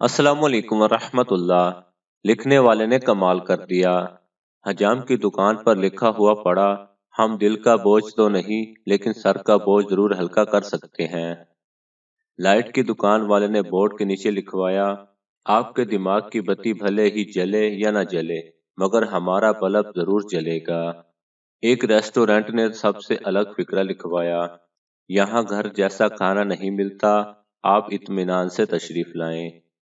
अस्सलामुअलैकुम वरहमतुल्लाह। लिखने वाले ने कमाल कर दिया। हजाम की दुकान पर लिखा हुआ पड़ा, हम दिल का बोझ तो नहीं लेकिन सर का बोझ जरूर हल्का कर सकते हैं। लाइट की दुकान वाले ने बोर्ड के नीचे लिखवाया, आपके दिमाग की बत्ती भले ही जले या न जले मगर हमारा बल्ब जरूर जलेगा। एक रेस्टोरेंट ने सबसे अलग फिक्रा लिखवाया, यहाँ घर जैसा खाना नहीं मिलता, आप इत्मीनान से तशरीफ लाएं।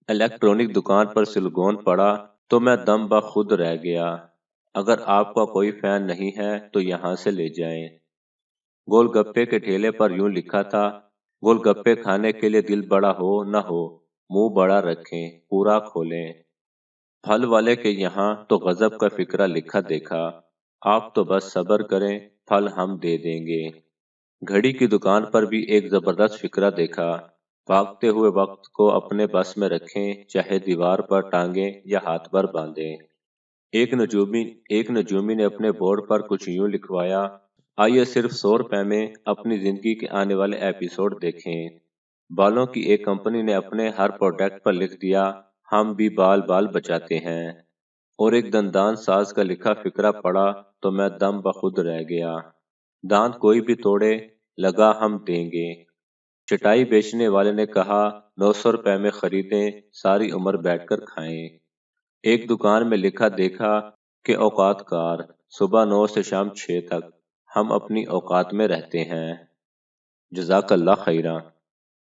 इलेक्ट्रॉनिक दुकान पर सिलगोन पड़ा तो मैं दम बखुद रह गया, अगर आपका कोई फैन नहीं है तो यहाँ से ले जाएं। गोलगप्पे के ठेले पर यूं लिखा था, गोलगप्पे खाने के लिए दिल बड़ा हो न हो, मुंह बड़ा रखें पूरा खोलें। फल वाले के यहाँ तो गजब का फिक्रा लिखा देखा, आप तो बस सब्र करें फल हम दे देंगे। घड़ी की दुकान पर भी एक जबरदस्त फिक्रा देखा, भागते हुए वक्त को अपने बस में रखें चाहे दीवार पर टांगें या हाथ पर बांधें। एक नजूमी ने अपने बोर्ड पर कुछ यूं लिखवाया, आइए सिर्फ 100 रुपए में अपनी जिंदगी के आने वाले एपिसोड देखें। बालों की एक कंपनी ने अपने हर प्रोडक्ट पर लिख दिया, हम भी बाल बाल बचाते हैं। और एक दंदान साज का लिखा फिक्रा पड़ा तो मैं दम बखुद रह गया, दांत कोई भी तोड़े लगा हम देंगे। चटाई बेचने वाले ने कहा, 900 रुपए में खरीदें सारी उम्र बैठकर खाएं। एक दुकान में लिखा देखा कि औकात कार, सुबह 9 से शाम 6 तक हम अपनी औकात में रहते हैं। जज़ाकल्लाह खैरा।